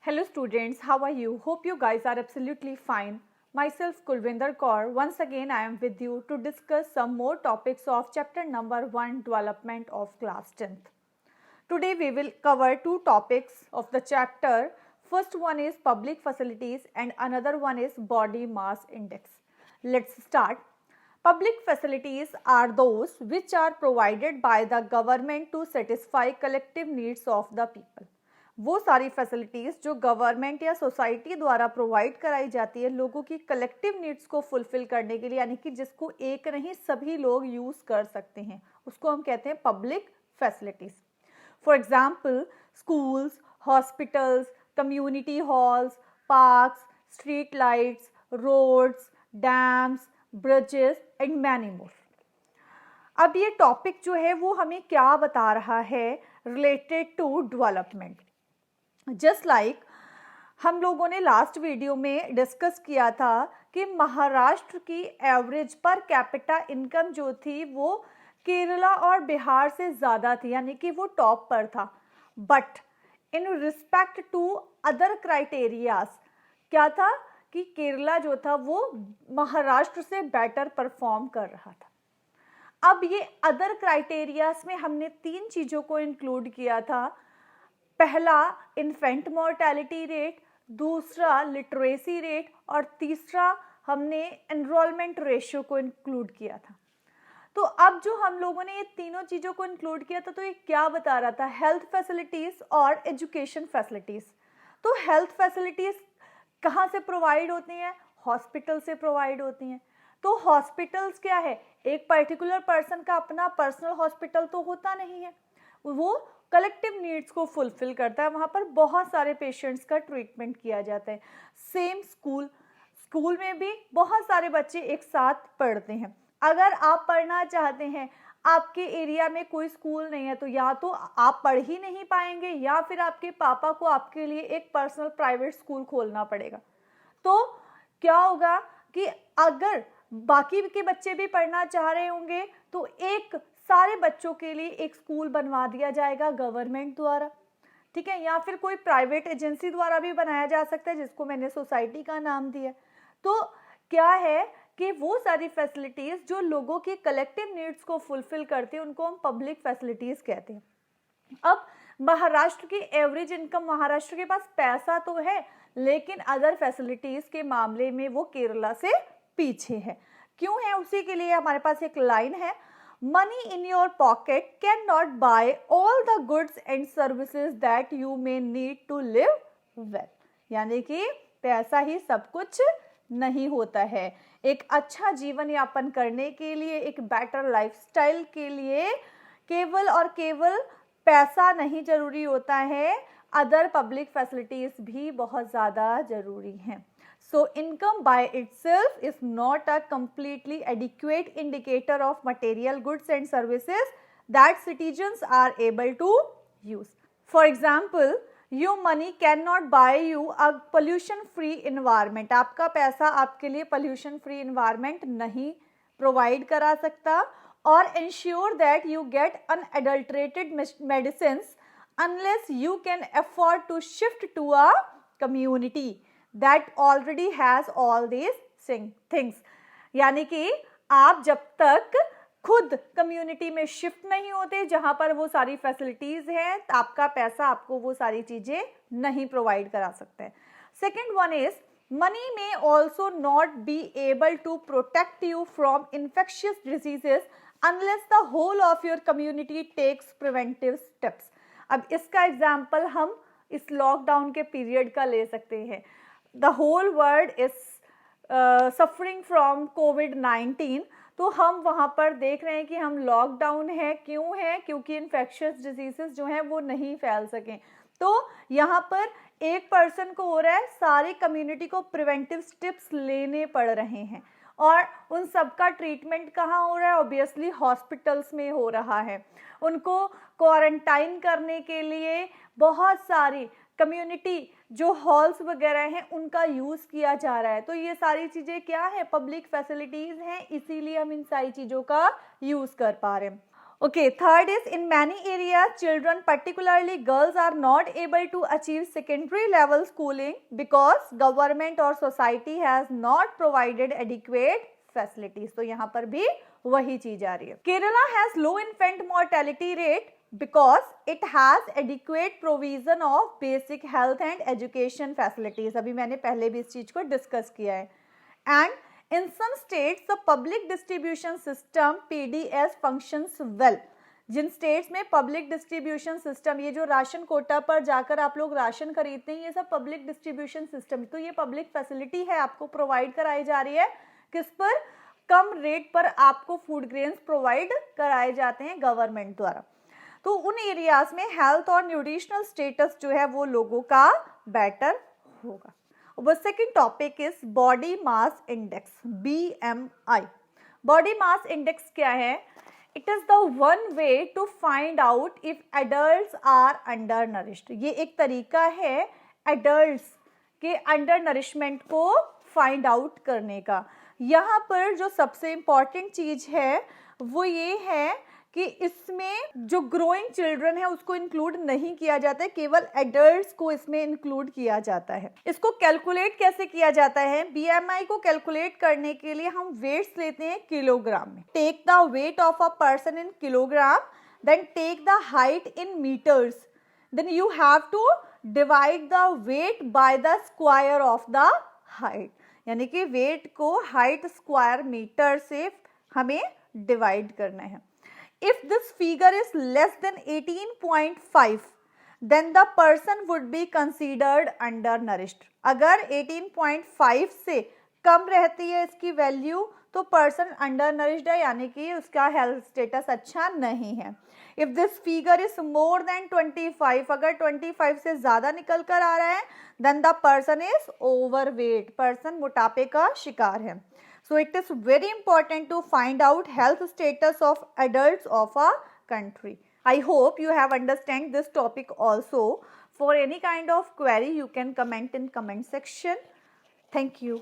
Hello students, how are you? Hope you guys are absolutely fine. Myself Kulvinder Kaur, once again I am with you to discuss some more topics of chapter number 1 development of class 10th. Today we will cover two topics of the chapter. First one is public facilities and another one is body mass index. Let's start. Public facilities are those which are provided by the government to satisfy collective needs of the people. वो सारी facilities जो government या society द्वारा provide कराई जाती है लोगों की कलेक्टिव नीड्स को फुलफिल करने के लिए, यानी कि जिसको एक नहीं सभी लोग यूज़ कर सकते हैं, उसको हम कहते हैं public facilities. For example schools, hospitals, community halls, parks, street lights, roads, dams, bridges and many more. अब ये टॉपिक जो है वो हमें क्या बता रहा है related to development. Just like हम लोगों ने लास्ट वीडियो में डिस्कस किया था कि महाराष्ट्र की एवरेज पर कैपिटा इनकम जो थी वो केरला और बिहार से ज़्यादा थी, यानी कि वो टॉप पर था. But in respect to other criterias क्या था कि केरला जो था वो महाराष्ट्र से बेटर परफॉर्म कर रहा था. अब ये अदर क्राइटेरियाज में हमने तीन चीज़ों को इंक्लूड किया था. पहला इन्फेंट मोर्टेलिटी रेट, दूसरा लिटरेसी रेट और तीसरा हमने एनरोलमेंट रेशियो को इंक्लूड किया था. तो अब जो हम लोगों ने ये तीनों चीज़ों को इंक्लूड किया था तो ये क्या बता रहा था, हेल्थ फैसिलिटीज़ और एजुकेशन फैसिलिटीज़. तो हेल्थ फैसिलिटीज़ कहाँ से प्रोवाइड होती हैं? हॉस्पिटल से प्रोवाइड होती हैं. तो हॉस्पिटल्स क्या है, एक पर्टिकुलर पर्सन का अपना पर्सनल हॉस्पिटल तो होता नहीं है, वो कलेक्टिव नीड्स को फुलफिल करता है. वहाँ पर बहुत सारे पेशेंट्स का ट्रीटमेंट किया जाता है. सेम स्कूल में भी बहुत सारे बच्चे एक साथ पढ़ते हैं. अगर आप पढ़ना चाहते हैं, आपके एरिया में कोई स्कूल नहीं है, तो या तो आप पढ़ ही नहीं पाएंगे या फिर आपके पापा को आपके लिए एक पर्सनल प्राइवेट स्कूल खोलना पड़ेगा. तो क्या होगा कि अगर बाकी के बच्चे भी पढ़ना चाह रहे होंगे तो एक सारे बच्चों के लिए एक स्कूल बनवा दिया जाएगा गवर्नमेंट द्वारा, ठीक है, या फिर कोई प्राइवेट एजेंसी द्वारा भी बनाया जा सकता है जिसको मैंने सोसाइटी का नाम दिया. तो क्या है कि वो सारी फैसिलिटीज़ जो लोगों की कलेक्टिव नीड्स को फुलफिल करती हैं उनको हम पब्लिक फैसिलिटीज़ कहते हैं. अब महाराष्ट्र की एवरेज इनकम, महाराष्ट्र के पास पैसा तो है लेकिन अदर फैसिलिटीज़ के मामले में वो केरला से पीछे है. क्यों है, उसी के लिए हमारे पास एक लाइन है, money in your pocket can not buy all the goods and services that you may need to live well. यानी कि पैसा ही सब कुछ नहीं होता है. एक अच्छा जीवन यापन करने के लिए, एक बेटर लाइफस्टाइल के लिए केवल और केवल पैसा नहीं जरूरी होता है, अदर पब्लिक फैसिलिटीज भी बहुत ज़्यादा जरूरी हैं. So income by itself is not a completely adequate indicator of material goods and services that citizens are able to use. For example, your money cannot buy you a pollution free environment. आपका पैसा आपके लिए pollution free environment नहीं provide करा सकता, और ensure that you get unadulterated medicines unless you can afford to shift to a community that already has all these things. यानी कि आप जब तक खुद कम्युनिटी में शिफ्ट नहीं होते जहां पर वो सारी फैसिलिटीज हैं, आपका पैसा आपको वो सारी चीजें नहीं प्रोवाइड करा सकते हैं. Second one is money may also not be able to protect you from infectious diseases unless the whole of your community takes preventive steps. अब इसका एग्जाम्पल हम इस लॉकडाउन के पीरियड का ले सकते हैं. The whole world is suffering from COVID-19. तो हम वहाँ पर देख रहे हैं कि हम लॉकडाउन है. क्यों है? क्योंकि इन्फेक्शियस डिजीजेस जो हैं वो नहीं फैल सकें. तो यहाँ पर एक पर्सन को हो रहा है, सारी कम्युनिटी को प्रिवेंटिव स्टेप्स लेने पड़ रहे हैं, और उन सबका ट्रीटमेंट कहाँ हो रहा है? ऑब्वियसली हॉस्पिटल्स में हो रहा है. उनको क्वारंटाइन करने के लिए बहुत सारी कम्युनिटी जो हॉल्स वगैरह हैं उनका यूज़ किया जा रहा है. तो ये सारी चीज़ें क्या है? पब्लिक फैसिलिटीज़ हैं, इसीलिए हम इन सारी चीज़ों का यूज़ कर पा रहे हैं. Okay, third is in many areas, children, particularly girls, are not able to achieve secondary level schooling because government or society has not provided adequate facilities. तो यहाँ पर भी वही चीज आ रही है. Kerala has low infant mortality rate because it has adequate provision of basic health and education facilities. अभी मैंने पहले भी इस चीज को डिस्कस किया है. And in some states, the public distribution system PDS functions well. Jin states में पब्लिक डिस्ट्रीब्यूशन सिस्टम, ये जो राशन कोटा पर जाकर आप लोग राशन खरीदते हैं, ये सब पब्लिक डिस्ट्रीब्यूशन सिस्टम, तो ये पब्लिक फैसिलिटी है, आपको प्रोवाइड कराई जा रही है. किस पर? कम रेट पर आपको फूड ग्रेन्स प्रोवाइड कराए जाते हैं गवर्नमेंट द्वारा. तो उन एरियाज में हेल्थ और न्यूट्रिशनल स्टेटस जो है वो लोगों का बेटर होगा. The second topic is body mass index, BMI. Body mass index क्या है? It is the one way to find out if adults are undernourished. ये एक तरीका है adults के undernourishment को find out करने का. यहाँ पर जो सबसे important चीज है वो ये है कि इसमें जो ग्रोइंग चिल्ड्रन है उसको इंक्लूड नहीं किया जाता है, केवल एडल्ट्स को इसमें इंक्लूड किया जाता है. इसको कैलकुलेट कैसे किया जाता है? बीएमआई को कैलकुलेट करने के लिए हम वेट्स लेते हैं किलोग्राम में. Take the weight of a person in kilogram, then take the height in metres, then you have to divide the weight by the square of the height. यानी कि वेट को हाइट स्क्वायर मीटर से हमें divide करना है. If this figure is less than 18.5, then the person would be considered undernourished. अगर 18.5 से कम रहती है इसकी वैल्यू तो पर्सन अंडरनरिश्ड है, यानी कि उसका हेल्थ स्टेटस अच्छा नहीं है. If this figure is more than 25, अगर 25 से ज्यादा निकल कर आ रहा है, then the person is overweight, person मोटापे का शिकार है. So it is very important to find out health status of adults of a country. I hope you have understand this topic also. For any kind of query, you can comment in comment section. Thank you.